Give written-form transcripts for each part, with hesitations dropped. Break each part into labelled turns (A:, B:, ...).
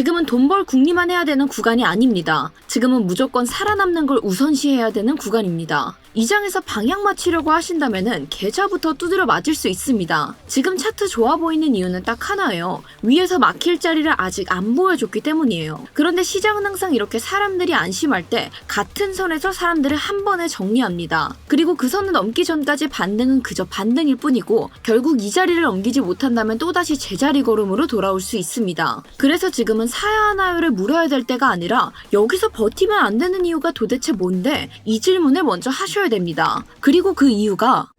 A: 지금은 돈 벌 궁리만 해야 되는 구간이 아닙니다. 지금은 무조건 살아남는 걸 우선시해야 되는 구간입니다. 이 장에서 방향 맞추려고 하신다면은 계좌부터 두드려 맞을 수 있습니다. 지금 차트 좋아 보이는 이유는 딱 하나예요. 위에서 막힐 자리를 아직 안 보여줬기 때문이에요. 그런데 시장은 항상 이렇게 사람들이 안심할 때 같은 선에서 사람들을 한 번에 정리합니다. 그리고 그 선을 넘기 전까지 반등은 그저 반등일 뿐이고 결국 이 자리를 넘기지 못한다면 또다시 제자리 걸음으로 돌아올 수 있습니다. 그래서 지금은 사야 하나요를 물어야 될 때가 아니라 여기서 버티면 안 되는 이유가 도대체 뭔데? 이 질문을 먼저 하셔야 됩니다. 그리고 그 이유가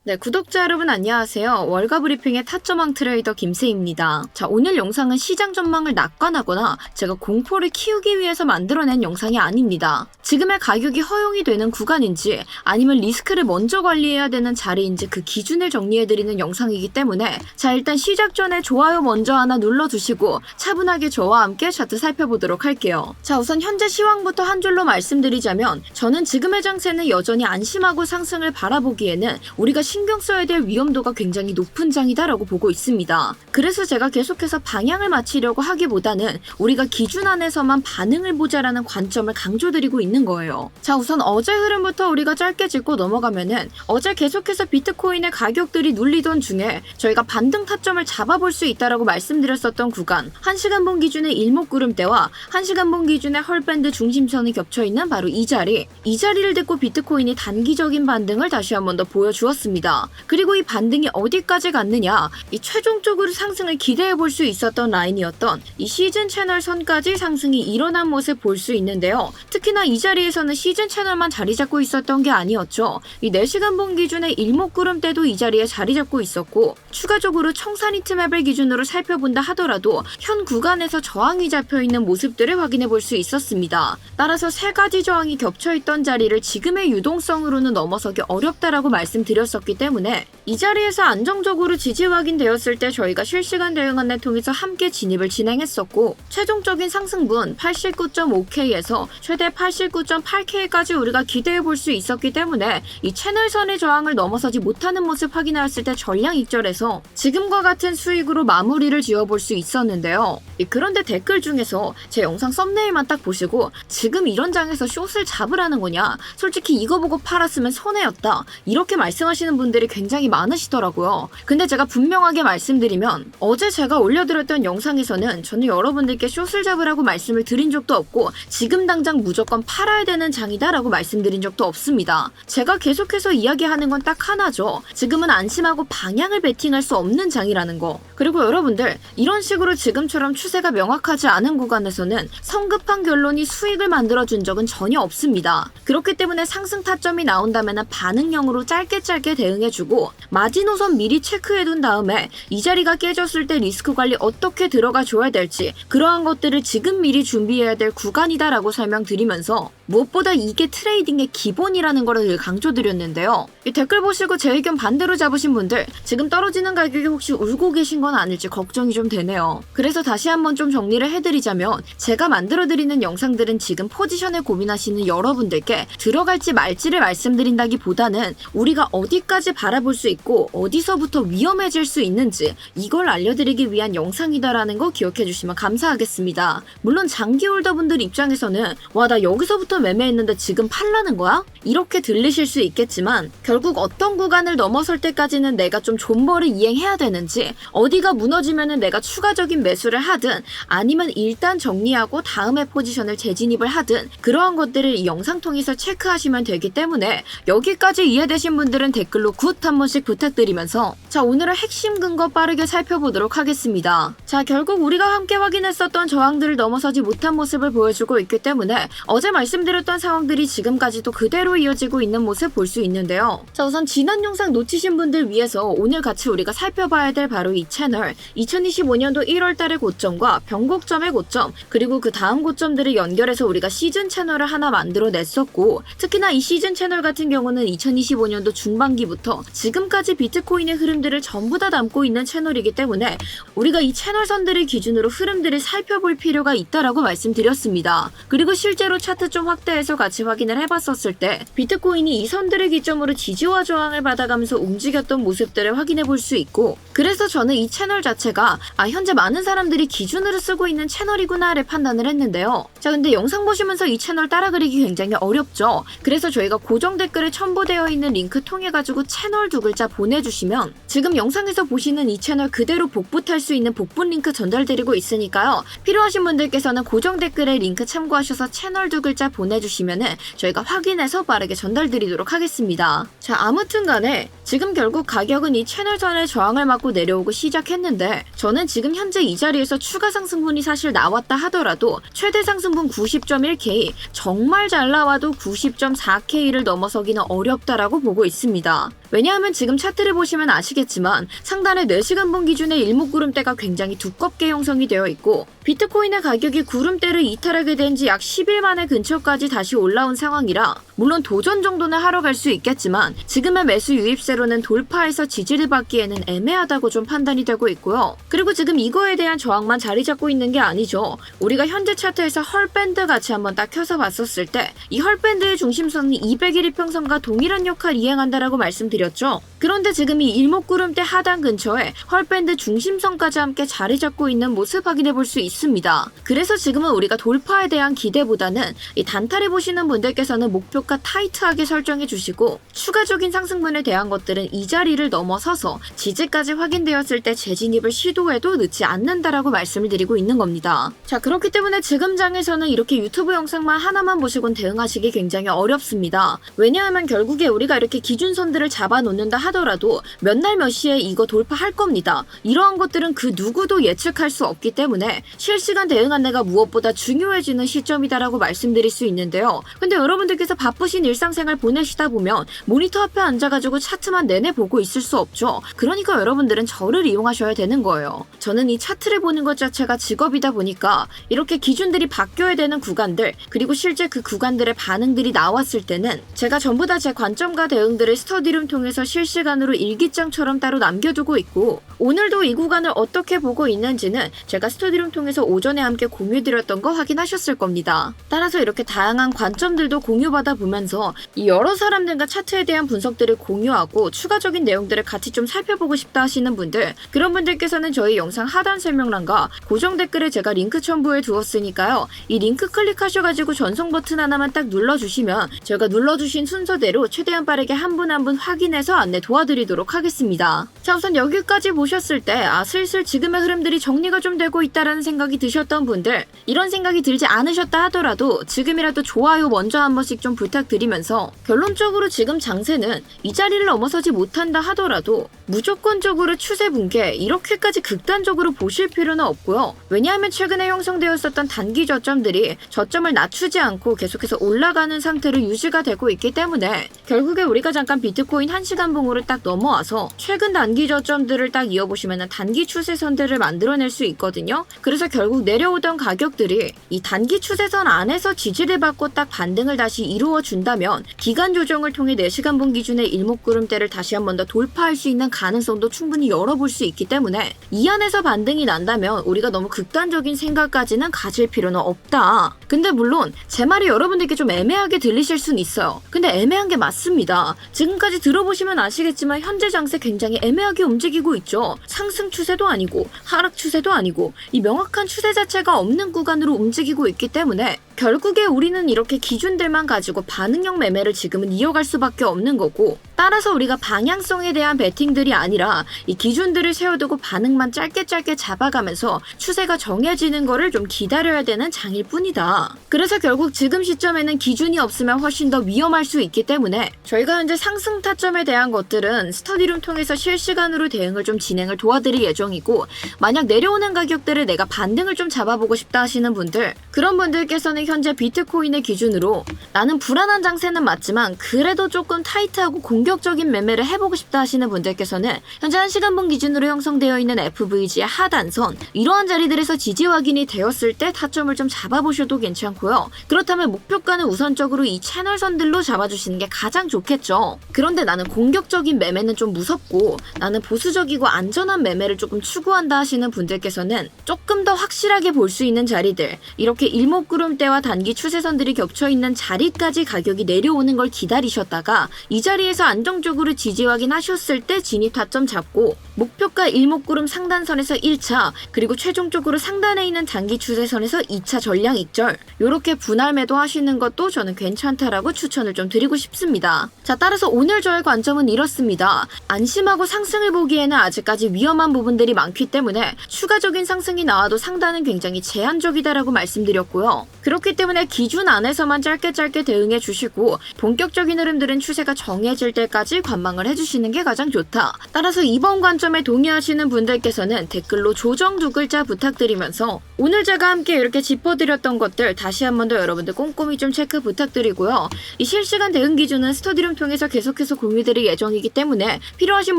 A: 네, 구독자 여러분 안녕하세요. 월가 브리핑의 타점왕 트레이더 김세희입니다. 자, 오늘 영상은 시장 전망을 낙관하거나 제가 공포를 키우기 위해서 만들어낸 영상이 아닙니다. 지금의 가격이 허용이 되는 구간인지 아니면 리스크를 먼저 관리해야 되는 자리인지 그 기준을 정리해드리는 영상이기 때문에 자, 일단 시작 전에 좋아요 먼저 하나 눌러주시고 차분하게 저와 함께 차트 살펴보도록 할게요. 자, 우선 현재 시황부터 한 줄로 말씀드리자면 저는 지금의 장세는 여전히 안심하고 상승을 바라보기에는 우리가 신경 써야 될 위험도가 굉장히 높은 장이다라고 보고 있습니다. 그래서 제가 계속해서 방향을 맞추려고 하기보다는 우리가 기준 안에서만 반응을 보자라는 관점을 강조드리고 있는 거예요. 자, 우선 어제 흐름부터 우리가 짧게 짚고 넘어가면은 어제 계속해서 비트코인의 가격들이 눌리던 중에 저희가 반등 타점을 잡아볼 수 있다라고 말씀드렸었던 구간 1시간 본 기준의 일목구름대와 1시간 본 기준의 헐밴드 중심선이 겹쳐있는 바로 이 자리를 듣고 비트코인이 단기적인 반등을 다시 한 번 더 보여주었습니다. 그리고 이 반등이 어디까지 갔느냐, 이 최종적으로 상승을 기대해 볼 수 있었던 라인이었던 이 시즌 채널 선까지 상승이 일어난 모습 볼 수 있는데요. 특히나 이 자리에서는 시즌 채널만 자리 잡고 있었던 게 아니었죠. 이 4시간 본 기준의 일목구름 때도 이 자리에 자리 잡고 있었고 추가적으로 청산 히트맵을 기준으로 살펴본다 하더라도 현 구간에서 저항이 잡혀있는 모습들을 확인해 볼 수 있었습니다. 따라서 세 가지 저항이 겹쳐있던 자리를 지금의 유동성으로는 넘어서기 어렵다라고 말씀드렸었기 때문에 이 자리에서 안정적으로 지지 확인되었을 때 저희가 실시간 대응 안내 통해서 함께 진입을 진행했었고 최종적인 상승분 89.5K에서 최대 89.8K까지 우리가 기대해 볼 수 있었기 때문에 이 채널선의 저항을 넘어서지 못하는 모습 확인하였을 때 전량 익절해서 지금과 같은 수익으로 마무리를 지어볼 수 있었는데요. 그런데 댓글 중에서 제 영상 썸네일만 딱 보시고 지금 이런 장에서 숏을 잡으라는 거냐, 솔직히 이거 보고 팔았으면 손해였다, 이렇게 말씀하시는 분들이 굉장히 많으시더라고요. 근데 제가 분명하게 말씀드리면 어제 제가 올려드렸던 영상에서는 저는 여러분들께 숏을 잡으라고 말씀을 드린 적도 없고 지금 당장 무조건 팔아야 되는 장이다 라고 말씀드린 적도 없습니다. 제가 계속해서 이야기하는 건 딱 하나죠. 지금은 안심하고 방향을 베팅할 수 없는 장이라는 거. 그리고 여러분들 이런 식으로 지금처럼 추세가 명확하지 않은 구간에서는 성급한 결론이 수익을 만들어준 적은 전혀 없습니다. 그렇기 때문에 상승 타점이 나온다면 반응형으로 짧게 대응해주고 마지노선 미리 체크해둔 다음에 이 자리가 깨졌을 때 리스크 관리 어떻게 들어가 줘야 될지 그러한 것들을 지금 미리 준비해야 될 구간이다라고 설명드리면서 무엇보다 이게 트레이딩의 기본이라는 거를 늘 강조드렸는데요. 이 댓글 보시고 제 의견 반대로 잡으신 분들 지금 떨어지는 가격에 혹시 울고 계신 건 아닐지 걱정이 좀 되네요. 그래서 다시 한번 좀 정리를 해드리자면 제가 만들어드리는 영상들은 지금 포지션을 고민하시는 여러분들께 들어갈지 말지를 말씀드린다기보다는 우리가 어디까지 바라볼 수 있고 어디서부터 위험해질 수 있는지 이걸 알려드리기 위한 영상이다라는 거 기억해 주시면 감사하겠습니다. 물론 장기 홀더분들 입장에서는 와, 나 여기서부터 매매했는데 지금 팔라는 거야? 이렇게 들리실 수 있겠지만 결국 어떤 구간을 넘어설 때까지는 내가 좀 존버를 이행해야 되는지 어디가 무너지면은 내가 추가적인 매수를 하든 아니면 일단 정리하고 다음에 포지션을 재진입을 하든 그러한 것들을 이 영상 통해서 체크하시면 되기 때문에 여기까지 이해되신 분들은 댓글로 굿 한 번씩 부탁드리면서 자, 오늘은 핵심 근거 빠르게 살펴보도록 하겠습니다. 자, 결국 우리가 함께 확인했었던 저항들을 넘어서지 못한 모습을 보여주고 있기 때문에 어제 말씀드렸던 상황들이 지금까지도 그대로 이어지고 있는 모습 볼 수 있는데요. 자, 우선 지난 영상 놓치신 분들 위해서 오늘 같이 우리가 살펴봐야 될 바로 이 채널 2025년도 1월달의 고점 고점과 변곡점의 고점, 그리고 그 다음 고점들을 연결해서 우리가 시즌 채널을 하나 만들어냈었고, 특히나 이 시즌 채널 같은 경우는 2025년도 중반기부터 지금까지 비트코인의 흐름들을 전부 다 담고 있는 채널이기 때문에 우리가 이 채널선들을 기준으로 흐름들을 살펴볼 필요가 있다라고 말씀드렸습니다. 그리고 실제로 차트 좀 확대해서 같이 확인을 해봤었을 때 비트코인이 이 선들을 기점으로 지지와 저항을 받아가면서 움직였던 모습들을 확인해 볼 수 있고, 그래서 저는 이 채널 자체가 현재 많은 사람들이 기준으로 쓰고 있는 채널이구나를 판단을 했는데요. 자, 근데 영상 보시면서 이 채널 따라 그리기 굉장히 어렵죠. 그래서 저희가 고정 댓글에 첨부되어 있는 링크 통해 가지고 채널 두 글자 보내주시면 지금 영상에서 보시는 이 채널 그대로 복붙할 수 있는 복붙 링크 전달드리고 있으니까요. 필요하신 분들께서는 고정 댓글에 링크 참고하셔서 채널 두 글자 보내주시면은 저희가 확인해서 빠르게 전달드리도록 하겠습니다. 자, 아무튼 간에 지금 결국 가격은 이 채널선의 저항을 맞고 내려오고 시작했는데, 저는 지금 현재 이 자리에서 추가 상승분이 사실 나왔다 하더라도 최대 상승분 90.1K, 정말 잘 나와도 90.4K를 넘어서기는 어렵다라고 보고 있습니다. 왜냐하면 지금 차트를 보시면 아시겠지만 상단의 4시간분 기준의 일목구름대가 굉장히 두껍게 형성이 되어 있고, 비트코인의 가격이 구름대를 이탈하게 된 지 약 10일 만에 근처까지 다시 올라온 상황이라 물론 도전 정도는 하러 갈 수 있겠지만 지금의 매수 유입세로는 돌파해서 지지를 받기에는 애매하다고 좀 판단이 되고 있고요. 그리고 지금 이거에 대한 저항만 자리 잡고 있는 게 아니죠. 우리가 현재 차트에서 헐밴드 같이 한번 딱 켜서 봤었을 때 이 헐밴드의 중심선은 200일 이평선과 동일한 역할을 이행한다라고 말씀드렸죠. 그런데 지금 이 일목구름대 하단 근처에 헐밴드 중심선까지 함께 자리 잡고 있는 모습 확인해 볼 수 있습니다. 그래서 지금은 우리가 돌파에 대한 기대보다는 이 단타를 보시는 분들께서는 목표가 타이트하게 설정해 주시고, 추가적인 상승분에 대한 것들은 이 자리를 넘어서서 지지까지 확인되었을 때 재진입을 시도해도 늦지 않는다라고 말씀을 드리고 있는 겁니다. 자, 그렇기 때문에 지금 장에서는 이렇게 유튜브 영상만 하나만 보시곤 대응하시기 굉장히 어렵습니다. 왜냐하면 결국에 우리가 이렇게 기준선들을 잡아놓는다 하더라도 몇 날 몇 시에 이거 돌파할 겁니다. 이러한 것들은 그 누구도 예측할 수 없기 때문에 실시간 대응 안내가 무엇보다 중요해지는 시점이다라고 말씀드릴 수 있는데요. 근데 여러분들께서 바쁘신 일상생활 보내시다 보면 모니터 앞에 앉아가지고 차트만 내내 보고 있을 수 없죠. 그러니까 여러분들은 저를 이용하셔야 되는 거예요. 저는 이 차트를 보는 것 자체가 직업이다 보니까 이렇게 기준들이 바뀌어야 되는 구간들, 그리고 실제 그 구간들의 반응들이 나왔을 때는 제가 전부 다 제 관점과 대응들을 스터디룸 통해서 실시간으로 일기장처럼 따로 남겨두고 있고, 오늘도 이 구간을 어떻게 보고 있는지는 제가 스터디룸 통해서 오전에 함께 공유드렸던 거 확인하셨을 겁니다. 따라서 이렇게 다양한 관점들도 공유받아 보면서 이 여러 사람들과 차트에 대한 분석들을 공유하고 추가적인 내용들을 같이 좀 살펴보고 싶다 하시는 분들, 그런 분들께서는 저희 영상 하단 설명란과 고정 댓글에 제가 링크 첨부해 두었으니까요. 이 링크 클릭하셔가지고 전송 버튼 하나만 딱 눌러주시면 제가 눌러주신 순서대로 최대한 빠르게 한 분 한 분 확인해서 안내 도와드리도록 하겠습니다. 자, 우선 여기까지 보셨을 때 슬슬 지금의 흐름들이 정리가 좀 되고 있다라는 생각이 드셨던 분들, 이런 생각이 들지 않으셨다 하더라도 지금이라도 좋아요 먼저 한 번씩 좀 부탁드리면서, 결론적으로 지금 장세는 이 자리를 넘어서지 못한다 하더라도 무조건적으로 추세 붕괴 이렇게까지 극단적으로 보실 필요는 없고요. 왜냐하면 최근에 형성되었었던 단기 저점들이 저점을 낮추지 않고 계속해서 올라가는 상태로 유지가 되고 있기 때문에 결국에 우리가 잠깐 비트코인 1시간 봉으로 딱 넘어와서 최근 단기 저점들을 딱 이어보시면 단기 추세선들을 만들어낼 수 있거든요. 그래서 결국 내려오던 가격들이 이 단기 추세선 안에서 지지를 받고 딱 반등을 다시 이루어 준다면 기간 조정을 통해 4시간 봉 기준의 일목구름대를 다시 한 번 더 돌파할 수 있는 가능성도 충분히 열어볼 수 있기 때문에 이 안에서 반등이 난다면 우리가 너무 극단적인 생각까지는 가질 필요는 없다. 근데 물론 제 말이 여러분들께 좀 애매하게 들리실 순 있어요. 근데 애매한 게 맞습니다. 지금까지 들어보시면 아시겠지만 현재 장세 굉장히 애매하게 움직이고 있죠. 상승 추세도 아니고 하락 추세도 아니고 이 명확한 추세 자체가 없는 구간으로 움직이고 있기 때문에 결국에 우리는 이렇게 기준들만 가지고 반응형 매매를 지금은 이어갈 수밖에 없는 거고, 따라서 우리가 방향성에 대한 베팅들이 아니라 이 기준들을 세워두고 반응만 짧게 잡아가면서 추세가 정해지는 거를 좀 기다려야 되는 장일 뿐이다. 그래서 결국 지금 시점에는 기준이 없으면 훨씬 더 위험할 수 있기 때문에 저희가 현재 상승 타점에 대한 것들은 스터디룸 통해서 실시간으로 대응을 좀 진행을 도와드릴 예정이고, 만약 내려오는 가격들을 내가 반등을 좀 잡아보고 싶다 하시는 분들, 그런 분들께서는 있는 현재 비트코인의 기준으로 나는 불안한 장세는 맞지만 그래도 조금 타이트하고 공격적인 매매를 해보고 싶다 하시는 분들께서는 현재 1시간분 기준으로 형성되어 있는 FVG의 하단선 이러한 자리들에서 지지 확인이 되었을 때 타점을 좀 잡아보셔도 괜찮고요. 그렇다면 목표가는 우선적으로 이 채널선들로 잡아주시는 게 가장 좋겠죠. 그런데 나는 공격적인 매매는 좀 무섭고 나는 보수적이고 안전한 매매를 조금 추구한다 하시는 분들께서는 조금 더 확실하게 볼 수 있는 자리들, 이렇게 일목구름대와 단기 추세선들이 겹쳐있는 자리까지 가격이 내려오는 걸 기다리셨다가 이 자리에서 안정적으로 지지 확인하셨을 때 진입 타점 잡고 목표가 일목구름 상단선에서 1차 그리고 최종적으로 상단에 있는 단기 추세선에서 2차 전량 익절 이렇게 분할 매도 하시는 것도 저는 괜찮다라고 추천을 좀 드리고 싶습니다. 자, 따라서 오늘 저의 관점은 이렇습니다. 안심하고 상승을 보기에는 아직까지 위험한 부분들이 많기 때문에 추가적인 상승이 나와도 상단은 굉장히 제한적이다라고 말씀드렸고요. 그렇기 때문에 기준 안에서만 짧게 대응해 주시고 본격적인 흐름들은 추세가 정해질 때까지 관망을 해주시는 게 가장 좋다. 따라서 이번 관점에 동의하시는 분들께서는 댓글로 조정 2글자 부탁드리면서 오늘 제가 함께 이렇게 짚어드렸던 것들 다시 한 번 더 여러분들 꼼꼼히 좀 체크 부탁드리고요. 이 실시간 대응 기준은 스터디룸 통해서 계속해서 공유드릴 예정이기 때문에 필요하신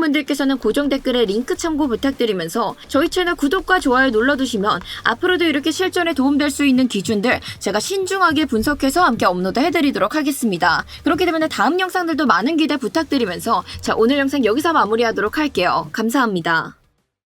A: 분들께서는 고정 댓글에 링크 참고 부탁드리면서 저희 채널 구독과 좋아요 눌러두시면 앞으로도 이렇게 실전에 도움될 수 있는 기준들 제가 신중하게 분석해서 함께 업로드 해드리도록 하겠습니다. 그렇기 때문에 다음 영상들도 많은 기대 부탁드리면서 자, 오늘 영상 여기서 마무리하도록 할게요. 감사합니다.